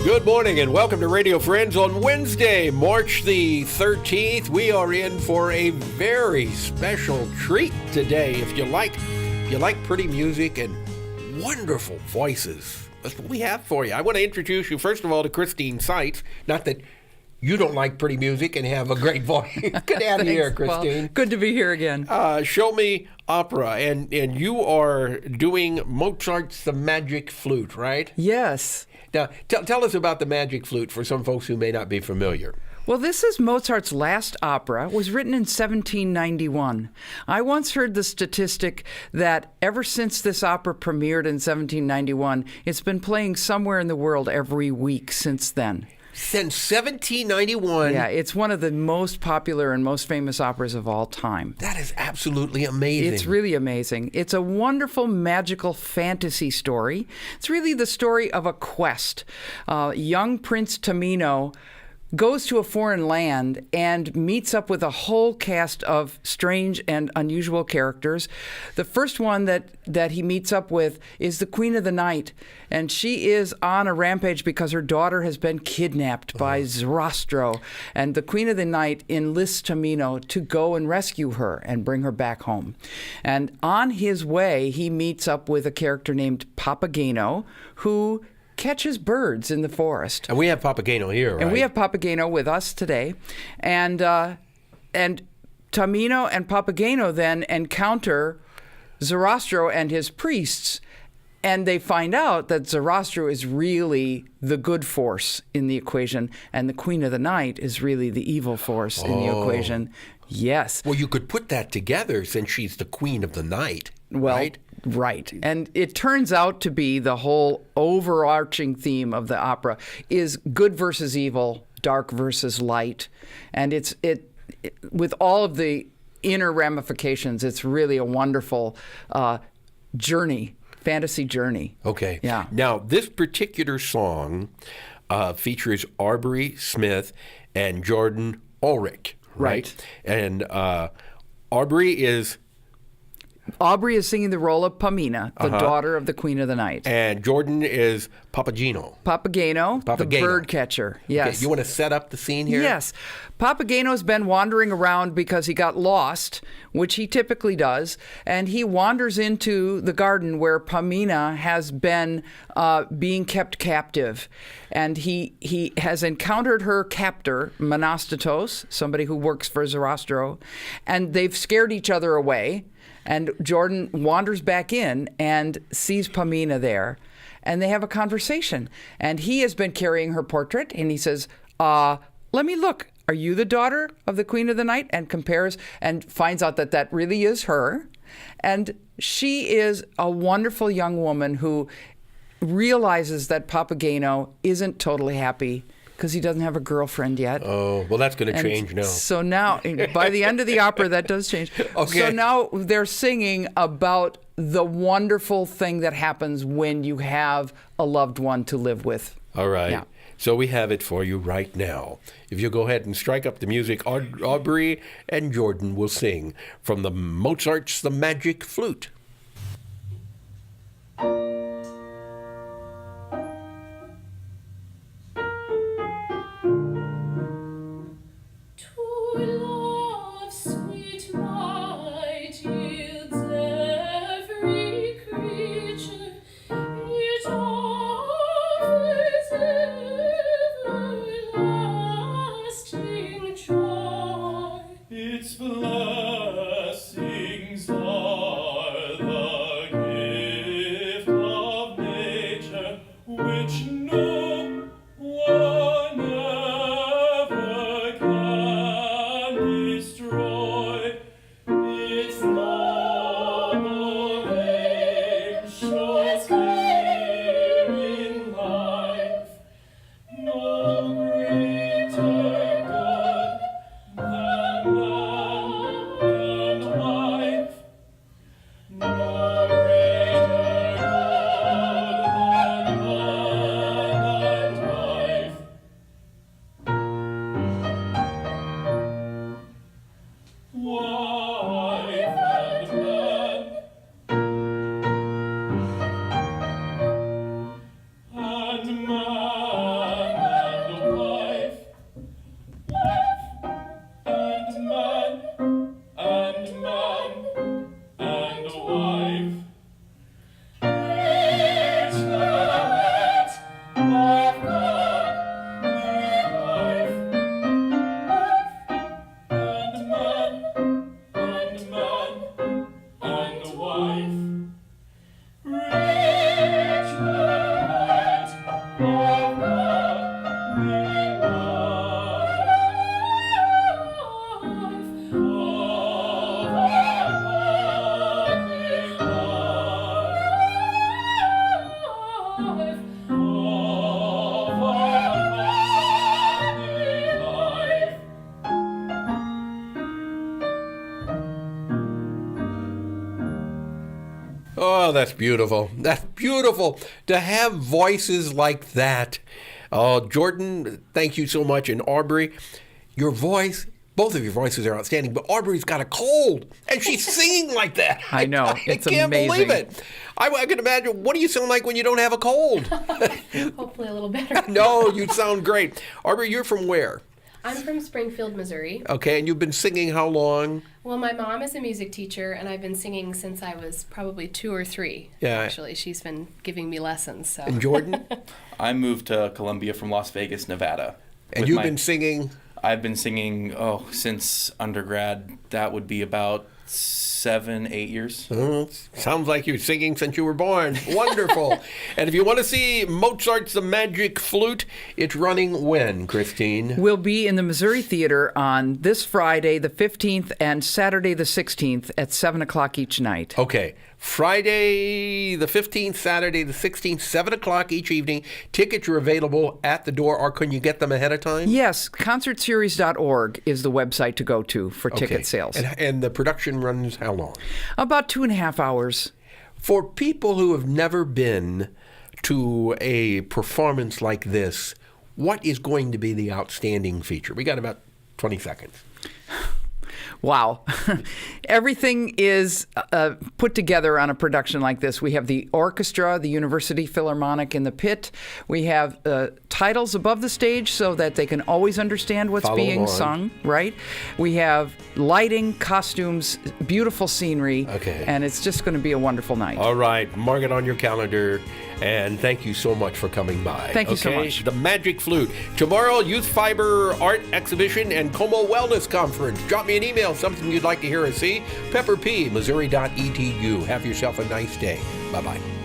Good morning and welcome to Radio Friends on Wednesday, March the 13th. We are in for a very special treat today. If you like pretty music and wonderful voices, that's what we have for you. I want to introduce you, first of all, to Christine Seitz. Not that you don't like pretty music and have a great voice. Get out of here, Christine. Well, good to be here again. Show me opera, and you are doing Mozart's The Magic Flute, right? Yes. Now, tell us about the Magic Flute for some folks who may not be familiar. Well, this is Mozart's last opera. It was written in 1791. I once heard the statistic that ever since this opera premiered in 1791, it's been playing somewhere in the world every week since then. Since 1791? Yeah, it's one of the most popular and most famous operas of all time. That is absolutely amazing. It's really amazing. It's a wonderful, magical fantasy story. It's really the story of a quest. Young Prince Tamino goes to a foreign land and meets up with a whole cast of strange and unusual characters. The first one that he meets up with is the Queen of the Night, and she is on a rampage because her daughter has been kidnapped by Zarastro, and the Queen of the Night enlists Tamino to go and rescue her and bring her back home. And on his way, he meets up with a character named Papageno, who catches birds in the forest. And we have Papageno here, right? And we have Papageno with us today. And Tamino and Papageno then encounter Zarastro and his priests, and they find out that Zarastro is really the good force in the equation, and the Queen of the Night is really the evil force in the equation. Yes. Well, you could put that together since she's the Queen of the Night, right? Right. And it turns out to be the whole overarching theme of the opera is good versus evil, dark versus light. And it with all of the inner ramifications, it's really a wonderful journey, fantasy journey. Okay. Yeah. Now, this particular song features Aubrey Smith and Jordan Ulrich, right? And Aubrey is singing the role of Pamina, the daughter of the Queen of the Night. And Jordan is Papageno, the bird catcher. Yes. Okay, you want to set up the scene here? Yes. Papageno's been wandering around because he got lost, which he typically does, and he wanders into the garden where Pamina has been being kept captive. And he has encountered her captor, Monostatos, somebody who works for Zarastro, and they've scared each other away. And Jordan wanders back in and sees Pamina there, and they have a conversation. And he has been carrying her portrait, and he says, let me look. Are you the daughter of the Queen of the Night? And compares and finds out that really is her. And she is a wonderful young woman who realizes that Papageno isn't totally happy because he doesn't have a girlfriend yet. Oh, well, that's going to change now. So now, by the end of the opera, that does change. Okay. So now they're singing about the wonderful thing that happens when you have a loved one to live with. All right. Yeah. So we have it for you right now. If you go ahead and strike up the music, Aubrey and Jordan will sing from the Mozart's The Magic Flute. Its blessings are Oh, that's beautiful. That's beautiful to have voices like that. Oh, Jordan, thank you so much. And Aubrey, your voice, both of your voices are outstanding, but Aubrey's got a cold and she's singing like that. I know. It's I can't amazing. believe it. I can imagine. What do you sound like when you don't have a cold? Hopefully a little better. No, you sound great. Aubrey, you're from where? I'm from Springfield, Missouri. Okay, and you've been singing how long? Well, my mom is a music teacher, and I've been singing since I was probably 2 or 3. Yeah. Actually, she's been giving me lessons. So. And Jordan? I moved to Columbia from Las Vegas, Nevada. And you've been singing? I've been singing, since undergrad. That would be about 7-8 years. Sounds like you're singing since you were born. Wonderful. And if you want to see Mozart's The Magic Flute, it's running when, Christine? We'll be in the Missouri Theater on this Friday, the 15th, and Saturday, the 16th, at 7 o'clock each night. Okay. Friday the 15th, Saturday the 16th, 7 o'clock each evening. Tickets are available at the door, or can you get them ahead of time? Yes, concertseries.org is the website to go to for ticket sales. And the production runs how long? About 2.5 hours. For people who have never been to a performance like this, what is going to be the outstanding feature? We got about 20 seconds. Wow. Everything is put together on a production like this. We have the orchestra, the University Philharmonic in the pit. We have titles above the stage so that they can always understand what's being sung, right? We have lighting, costumes, beautiful scenery. Okay. And it's just going to be a wonderful night. All right. Mark it on your calendar. And thank you so much for coming by. Thank you so much. The Magic Flute. Tomorrow, Youth Fiber Art Exhibition and Como Wellness Conference. Drop me an email, something you'd like to hear or see. Pepper P, Missouri.edu. Have yourself a nice day. Bye-bye.